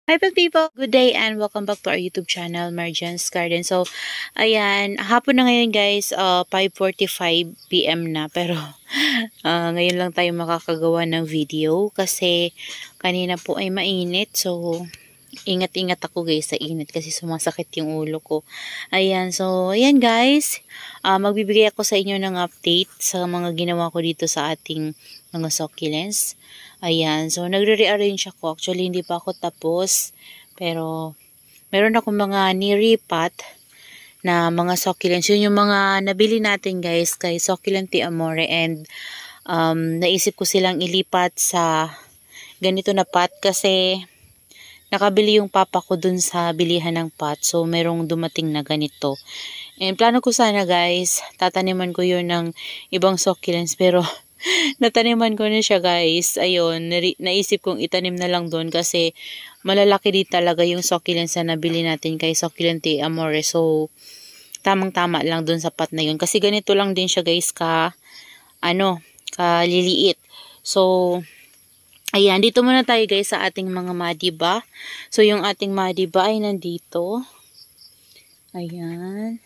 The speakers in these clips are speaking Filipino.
Hi people! Good day and welcome back to our YouTube channel, Marjan's Garden. So, ayan, hapon na ngayon guys, 5:45 PM na. Pero, ngayon lang tayo makakagawa ng video kasi kanina po ay mainit. So, ingat-ingat ako guys sa init kasi sumasakit yung ulo ko. Ayan, so, ayan guys, magbibigay ako sa inyo ng update sa mga ginawa ko dito sa ating mga succulents. Ayan, so nagre-rearrange ako. Actually, hindi pa ako tapos. Pero, meron akong mga niripat na mga succulents. Yun yung mga nabili natin guys kay Succulent Amore. And, naisip ko silang ilipat sa ganito na pot kasi nakabili yung papa ko dun sa bilihan ng pot. So, merong dumating na ganito. And, plano ko sana guys, tataniman ko yun ng ibang succulents. Pero, nataniman ko na siya guys. Ayun, naisip kong itanim na lang doon kasi malalaki din talaga yung succulents na nabili natin kay Succulent Amore. So, tamang-tama lang doon sa pot na yun. Kasi ganito lang din siya guys kaliliit. So, ayan, dito muna tayo guys sa ating mga madiba. So, yung ating madiba ay nandito. Ayan.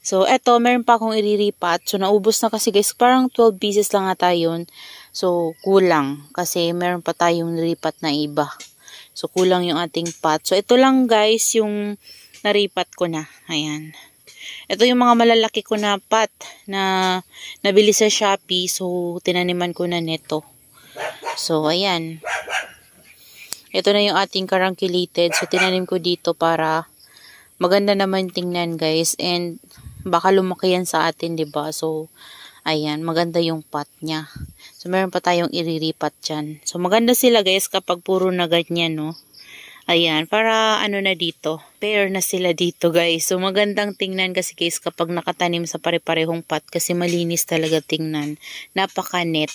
So, eto, meron pa akong iriripat. So, naubos na kasi guys, parang 12 pieces lang ata yun. So, kulang. Kasi meron pa tayong niripat na iba. So, kulang yung ating pot. So, ito lang guys, yung naripat ko na. Ayan. Ito yung mga malalaki ko na pot na nabili sa Shopee. So, tinaniman ko na neto. So, ayan. Ito na yung ating karangkulated. So, tinanim ko dito para maganda naman tingnan guys. And, baka lumaki yan sa atin, 'di ba? So, ayan, maganda yung pot niya. So, meron pa tayong iriripat dyan. So, maganda sila guys kapag puro na ganyan, no? Ayan, para ano na dito, pair na sila dito guys. So, magandang tingnan kasi guys kapag nakatanim sa pare-parehong pot kasi malinis talaga tingnan. Napaka-net.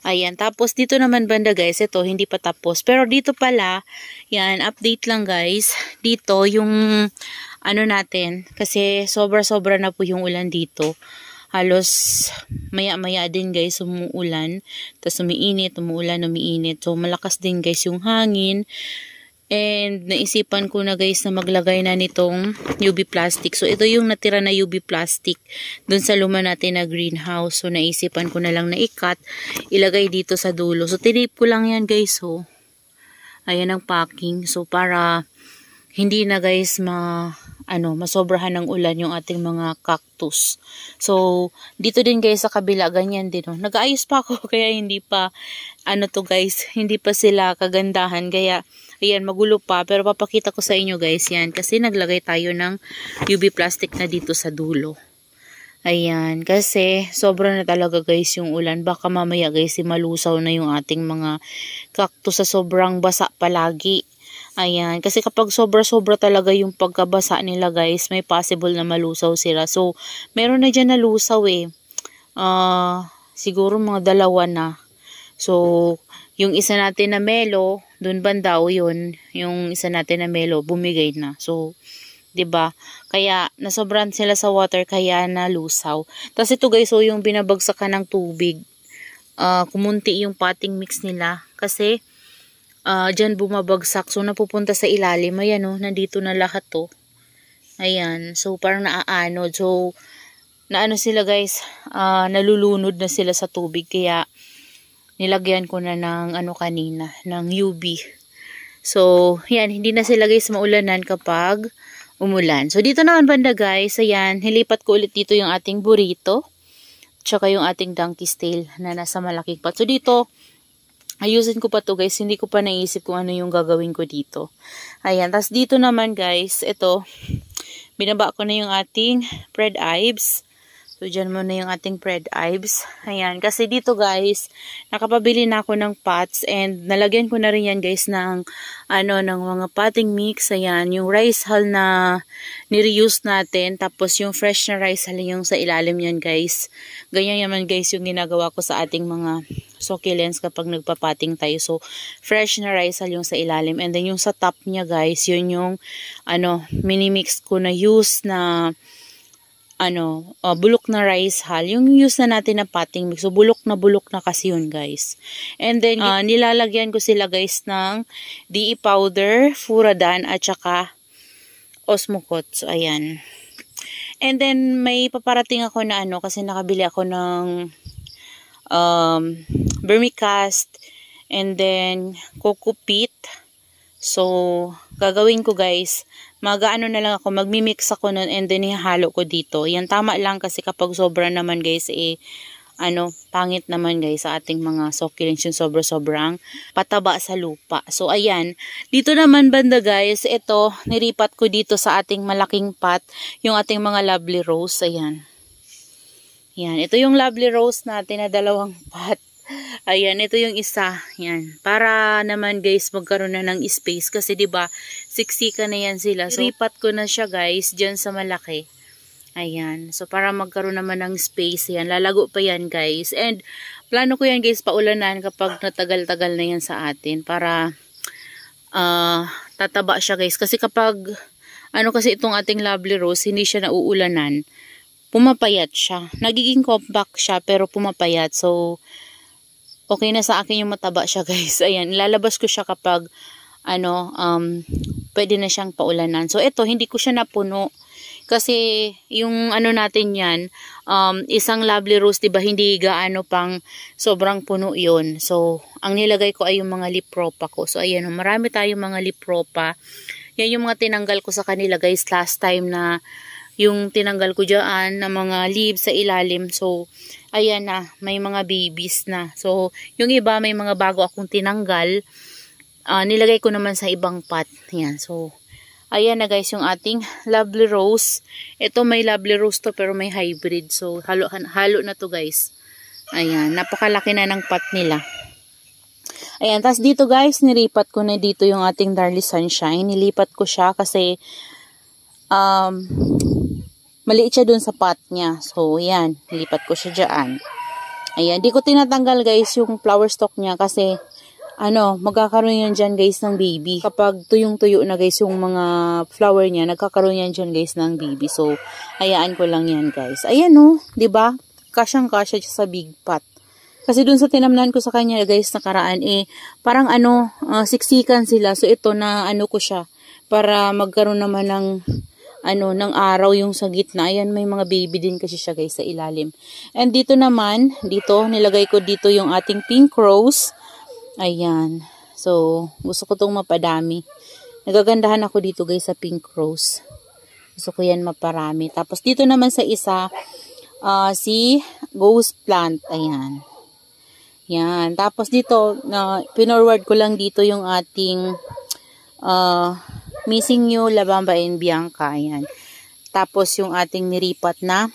Ayan, tapos dito naman banda guys, ito hindi pa tapos. Pero dito pala, yan, update lang guys. Dito yung ano natin, kasi sobra-sobra na po yung ulan dito. Halos maya-maya din guys umuulan, tapos umiinit, umuulan, umiinit. So malakas din guys yung hangin. And naisipan ko na guys na maglagay na nitong UV plastic. So ito yung natira na UV plastic dun sa luma natin na greenhouse. So naisipan ko na lang na i-cut, ilagay dito sa dulo. So tinip ko lang yan guys. So ayan ang packing. So para hindi na guys masobrahan ng ulan yung ating mga cactus. So, dito din guys sa kabila, ganyan din. Oh. Nag-aayos pa ako, kaya hindi pa, hindi pa sila kagandahan. Kaya, ayan, magulo pa. Pero papakita ko sa inyo guys yan. Kasi naglagay tayo ng UV plastic na dito sa dulo. Ayan, kasi sobra na talaga guys yung ulan. Baka mamaya guys, malusaw na yung ating mga cactus sa sobrang basa palagi. Ayan, kasi kapag sobra-sobra talaga yung pagkabasa nila guys, may possible na malusaw sila. So, meron na dyan na lusaw eh. Siguro mga 2 na. So, yung isa natin na melo, dun bandaw yun, yung isa natin na melo, bumigay na. So, 'di ba? Kaya nasobran sila sa water kaya nalusaw. Tapos ito guys, so yung binabagsakan ng tubig, kumunti yung potting mix nila kasi dyan bumabagsak. So, napupunta sa ilalim. Ayan, oh, nandito na lahat, to. Ayan. So, parang naaanod. So, naano sila, guys, nalulunod na sila sa tubig. Kaya, nilagyan ko na ng, kanina, ng UV. So, yan. Hindi na sila, guys, maulanan kapag umulan. So, dito naman banda, guys. Ayan. Nilipat ko ulit dito yung ating burrito. Tsaka yung ating donkey's tail na nasa malaking pot. So, dito, ayusin ko pa to guys. Hindi ko pa naisip kung ano yung gagawin ko dito. Ayan. Tapos dito naman guys, ito, binaba ko na yung ating Fred Ives. So, dyan muna yung ating Fred Ives. Ayan. Kasi dito guys, nakapabili na ako ng pots and nalagyan ko na rin yan guys ng, ng mga potting mix. Ayan. Yung rice hull na ni-reuse natin. Tapos yung fresh na rice hull yung sa ilalim yan guys. Ganyan naman guys yung ginagawa ko sa ating mga succulents kapag nagpapating tayo. So, fresh na rice hull yung sa ilalim. And then yung sa top niya guys, yun yung, mini-mix ko na use na bulok na rice hull. Yung use na natin na potting mix. So, bulok na kasi yun, guys. And then, nilalagyan ko sila, guys, ng DE powder, Furadan, at saka Osmocot. So, ayan. And then, may paparating ako na kasi nakabili ako ng vermicast, and then, coco peat. So, gagawin ko, guys, na lang ako, magmimix ako nun, and then ihalo ko dito. Yan, tama lang kasi kapag sobra naman, guys, pangit naman, guys, sa ating mga succulents yung sobrang pataba sa lupa. So, ayan. Dito naman banda, guys, ito, niripat ko dito sa ating malaking pot, yung ating mga lovely rose. Ayan. Yan. Ito yung lovely rose natin na 2 pot. Ayan, ito yung isa. Yan. Para naman, guys, magkaroon na ng space. Kasi, diba, siksika na yan sila. So, ripat ko na siya, guys, dyan sa malaki. Ayan. So, para magkaroon naman ng space. Yan. Lalago pa yan, guys. And, plano ko yan, guys, paulanan kapag natagal-tagal na yan sa atin. Para, tataba siya, guys. Kasi kapag, kasi itong ating lovely rose, hindi siya nauulanan. Pumapayat siya. Nagiging compact siya, pero pumapayat. So, okay na sa akin yung mataba siya, guys. Ayan, ilalabas ko siya kapag pwede na siyang paulanan. So, ito, hindi ko siya napuno. Kasi, yung natin yan, isang lovely rose, diba, hindi gaano pang sobrang puno yun. So, ang nilagay ko ay yung mga lipropa ko. So, ayan, marami tayong mga lipropa. Yan yung mga tinanggal ko sa kanila, guys, last time na yung tinanggal ko dyan na mga leaves sa ilalim. So, ayan na, may mga babies na. So, yung iba, may mga bago akong tinanggal. Nilagay ko naman sa ibang pot. Ayan, so, ayan na, guys, yung ating lovely rose. Ito, may lovely rose to, pero may hybrid. So, halo na to, guys. Ayan, napakalaki na ng pot nila. Ayan, tas dito, guys, nilipat ko na dito yung ating Darly Sunshine. Nilipat ko siya kasi, maliit siya dun sa pot niya. So, yan. Nilipat ko siya dyan. Ayan. Di ko tinatanggal, guys, yung flower stalk niya kasi, magkakaroon yan dyan, guys, ng baby. Kapag tuyong-tuyo na, guys, yung mga flower niya, nagkakaroon yan dyan, guys, ng baby. So, hayaan ko lang yan, guys. Ayan, diba? Kasyang-kasya siya sa big pot. Kasi dun sa tinamnan ko sa kanya, guys, nakaraan, parang siksikan sila. So, ito na, ko siya, para magkaroon naman ng ng araw yung sa gitna. Ayan, may mga baby din kasi siya, guys, sa ilalim. And dito naman, nilagay ko dito yung ating pink rose. Ayan. So, gusto ko itong mapadami. Nagagandahan ako dito, guys, sa pink rose. Gusto ko yan maparami. Tapos dito naman sa isa, si ghost plant. Ayan. Yan. Tapos dito, pinorward ko lang dito yung ating Missing You, Labamba and Bianca. Ayan. Tapos yung ating niripat na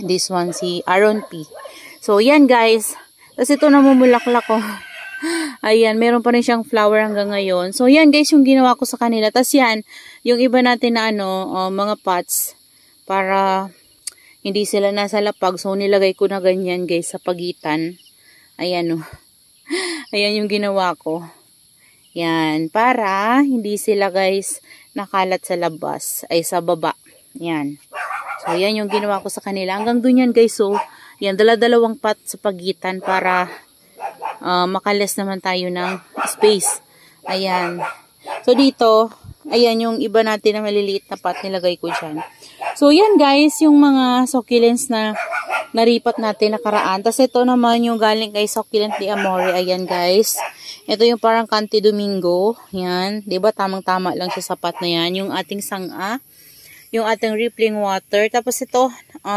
this one, si Aaron P. So, yan, guys. Tapos ito namumulaklak ko. Ayan, meron pa rin siyang flower hanggang ngayon. So, yan, guys, yung ginawa ko sa kanila. Tapos yan, yung iba natin na mga pots para hindi sila nasa lapag. So, nilagay ko na ganyan, guys, sa pagitan. Ayan, Ayan yung ginawa ko. Yan, para hindi sila, guys, nakalat sa labas, ay sa baba. Yan. So, yan yung ginawa ko sa kanila. Hanggang dun yan, guys. So, yan, dala-dalawang pot sa pagitan para makalas naman tayo ng space. Ayan. So, dito, ayan yung iba natin na maliliit na pot nilagay ko dyan. So, yan, guys, yung mga succulents na naripat natin nakaraan. Tapos, ito naman yung galing kay Succulent de Amore. Ayan, guys. Ito yung parang Canti Domingo. Yan. Diba? Tamang-tama lang siya sa pot na yan. Yung ating sanga. Yung ating rippling water. Tapos ito,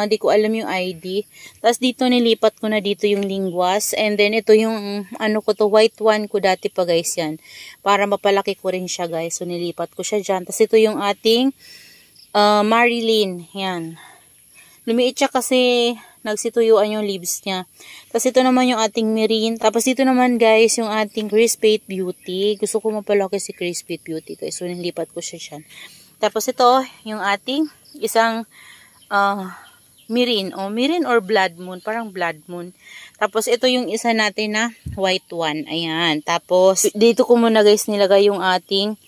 di ko alam yung ID. Tapos dito, nilipat ko na dito yung linguas. And then, ito yung, white one ko dati pa, guys, yan. Para mapalaki ko rin siya, guys. So, nilipat ko siya dyan. Tapos ito yung ating Marilyn. Yan. Lumiit siya kasi nagsituyuan yung leaves niya. Tapos ito naman yung ating Mirin. Tapos ito naman, guys, yung ating Crispate Beauty. Gusto ko mapalaki si Crispate Beauty, guys. So, nilipat ko siya dyan. Tapos ito, yung ating isang Mirin. Mirin or Blood Moon. Parang Blood Moon. Tapos ito yung isa natin na white one. Ayan. Tapos dito ko muna, guys, nilagay yung ating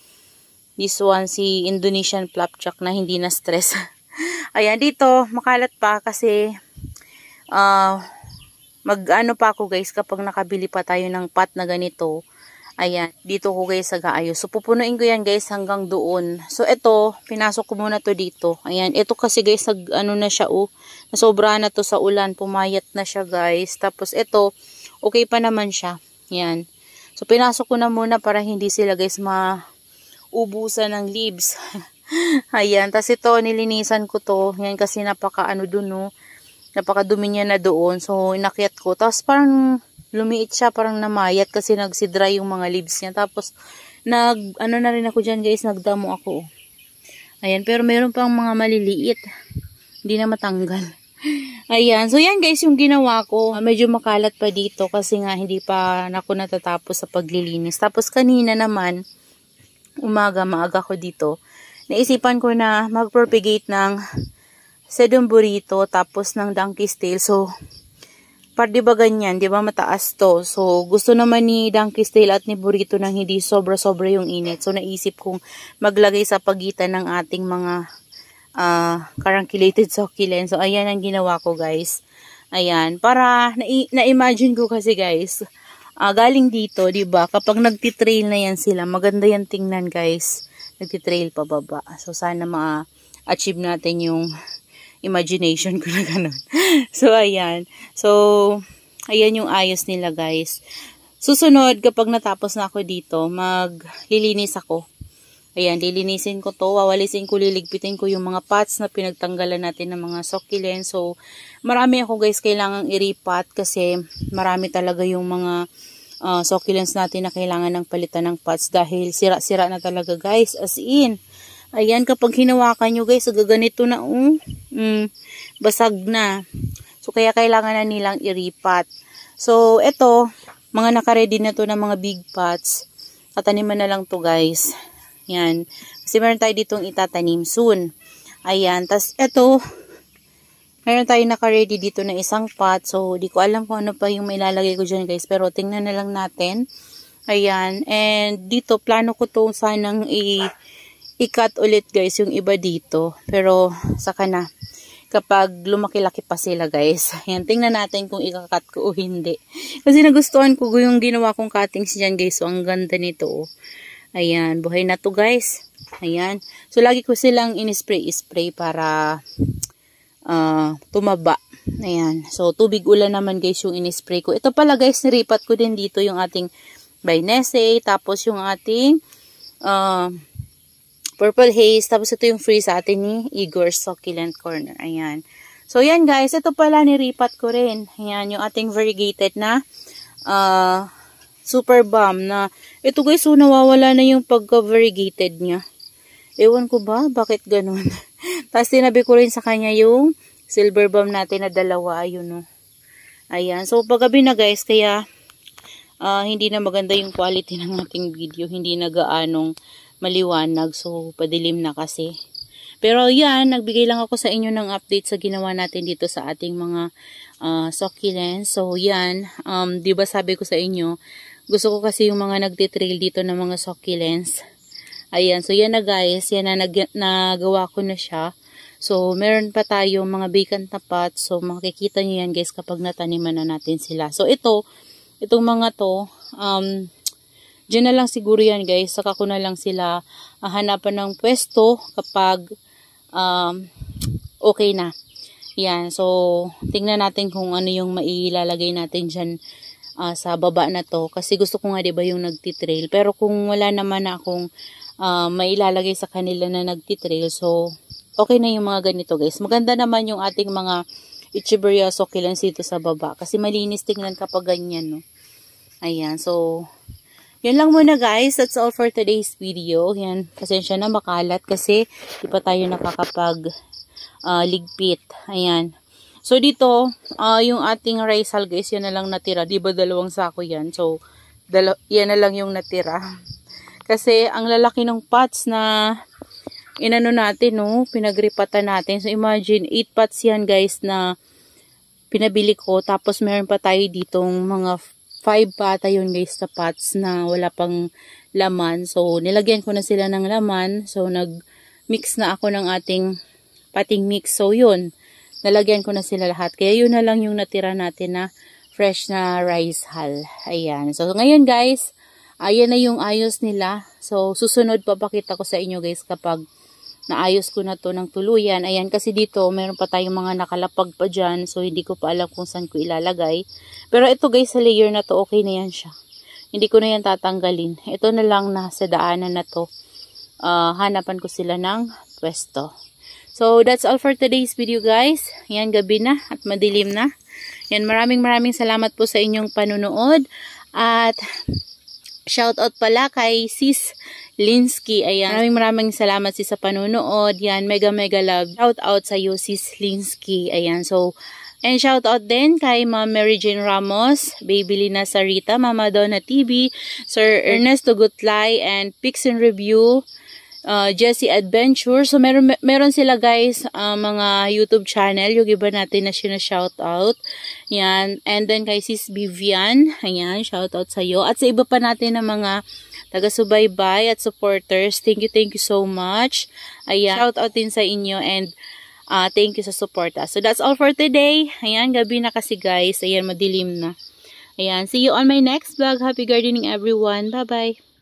this one, si Indonesian Flapjack na hindi na stress. Ayan, dito, makalat pa kasi, mag-ano pa ako guys, kapag nakabili pa tayo ng pot na ganito. Ayan, dito ko guys nag-aayos. So, pupunuin ko yan guys hanggang doon. So, ito, pinasok ko muna to dito. Ayan, ito kasi guys, ano na siya, nasobra na to sa ulan. Pumayat na siya guys. Tapos, ito, okay pa naman siya. Ayan. So, pinasok ko na muna para hindi sila guys maubusan ng leaves. Ayan, tapos ito, nilinisan ko to. Ayan, kasi napaka-ano dun, no. Napakadumi niya na doon. So, inakyat ko. Tapos, parang lumiit siya, parang namayat kasi nagsidry yung mga leaves niya. Tapos, ano na rin ako dyan guys, nagdamo ako. Ayan, pero meron pang mga maliliit. Hindi na matanggal. Ayan, so yan guys yung ginawa ko. Medyo makalat pa dito kasi nga hindi pa ako natatapos sa paglilinis. Tapos kanina naman, maaga ko dito, naisipan ko na mag-propagate ng sedum burrito tapos ng donkey's tail. So, di ba ganyan, di ba mataas to? So, gusto naman ni donkey's tail at ni burrito nang hindi sobra-sobra yung init. So, naisip kong maglagay sa pagitan ng ating mga carunculate succulent. So, ayan ang ginawa ko guys. Ayan, para na-imagine ko kasi guys, galing dito, di ba? Kapag nagtitrail na yan sila, maganda yan tingnan guys. Nagtitrail pababa. So, sana ma-achieve natin yung imagination ko na ganun. So, ayan. So, ayan yung ayos nila, guys. Susunod, kapag natapos na ako dito, maglilinis ako. Ayan, lilinisin ko to, wawalisin ko, liligpitin ko yung mga pots na pinagtanggalan natin ng mga succulent. So, marami ako, guys, kailangang iripat kasi marami talaga yung mga succulents natin na kailangan ng palitan ng pots dahil sira-sira na talaga, guys. As in, ayan, kapag hinawakan nyo guys, gaganito na, basag na. So, kaya kailangan na nilang iripat. So, ito, mga nakaready na to ng mga big pots. Tataniman na lang to guys. Yan. Kasi meron tayo ditong itatanim soon. Ayan. Tas, ito, meron tayo nakaready dito na isang pot. So, di ko alam kung ano pa yung mailalagay ko dyan guys. Pero, tingnan na lang natin. Ayan. And, dito, plano ko to sanang i-cut ulit guys yung iba dito. Pero saka na. Kapag lumaki-laki pa sila guys. Ayan, tingnan natin kung i-cut ko o hindi. Kasi nagustuhan ko yung ginawa kong cuttings dyan guys. So, ang ganda nito. Ayan, buhay na to guys. Ayan. So, lagi ko silang in-spray para tumaba. Ayan. So, tubig ulan naman guys yung in-spray ko. Ito pala guys, niripat ko din dito yung ating Bainese. Tapos yung ating Purple Haze. Tapos ito yung free sa atin ni Igor's Succulent Corner. Ayan. So, yan guys. Ito pala niripat ko rin. Ayan. Yung ating variegated na super balm na ito guys. So, nawawala na yung pagka-variegated niya. Ewan ko ba? Bakit ganun? Tapos, tinabi ko rin sa kanya yung silver balm natin na dalawa. Ayun o. Ayan. So, paggabi na guys. Kaya, hindi na maganda yung quality ng ating video. Hindi na gaanong maliwanag. So, padilim na kasi. Pero, yan. Nagbigay lang ako sa inyo ng update sa ginawa natin dito sa ating mga succulents. So, yan. Diba sabi ko sa inyo, gusto ko kasi yung mga nagtitrail dito ng mga succulents. Ayan. So, yan na guys. Yan na nagawa ko na siya. So, meron pa tayong mga vacant na pots. So, makikita nyo yan guys kapag nataniman na natin sila. So, itong mga to, dyan na lang siguro yan guys. Saka ko na lang sila hanapan ng pwesto kapag okay na. Yan. So, tingnan natin kung ano yung mailalagay natin dyan sa baba na to. Kasi gusto ko nga diba yung nagtitrail. Pero kung wala naman akong mailalagay sa kanila na nagtitrail. So, okay na yung mga ganito guys. Maganda naman yung ating mga Echeveria succulents dito sa baba. Kasi malinis tingnan kapag ganyan. No? Ayan. So, yan lang muna guys. That's all for today's video. Yan. Pasensya na makalat kasi di pa tayo nakakapag ligpit. Ayan. So dito, yung ating rice hull guys, yan na lang natira. Diba 2 sako yan? So, yan na lang yung natira. Kasi ang lalaki ng pots na inano natin, no? Pinagripatan natin. So imagine, 8 pots yan guys na pinabili ko. Tapos meron pa tayo ditong mga 5 pata yun guys na pots na wala pang laman. So, nilagyan ko na sila ng laman. So, nag-mix na ako ng ating potting mix. So yun, nalagyan ko na sila lahat. Kaya yun na lang yung natira natin na fresh na rice hull. Ayan. So ngayon guys, ayan na yung ayos nila. So susunod papakita ko sa inyo guys kapag naayos ko na to ng tuluyan. Ayan, kasi dito meron pa tayong mga nakalapag pa dyan. So hindi ko pa alam kung saan ko ilalagay. Pero ito guys, sa layer na to, okay na yan siya. Hindi ko na yan tatanggalin. Ito na lang na sa daanan na to. Hanapan ko sila ng pwesto. So that's all for today's video guys. Yan, gabi na at madilim na. Yan, maraming salamat po sa inyong panunood. At shoutout pala kay Sis Linsky. Ayan. Maraming salamat sis sa panunood. Yan, mega love. Shoutout sa iyo Sis Linsky. Ayan. So, and shoutout din kay Ma'am Mary Jane Ramos, Baby Lina Sarita, Mama Donna TV, Sir Ernesto Gutlay, and Pix and Review, Jessie Adventure. So, meron sila guys, mga YouTube channel. Yung iba natin na shoutout. Yan. And then kay Sis Vivian. Ayan, shoutout sa iyo. At sa iba pa natin na mga taga-subaybay at supporters. Thank you so much. Ayan, shoutout din sa inyo and thank you sa support. So, that's all for today. Ayan, gabi na kasi guys. Ayan, madilim na. Ayan, see you on my next vlog. Happy gardening everyone. Bye-bye.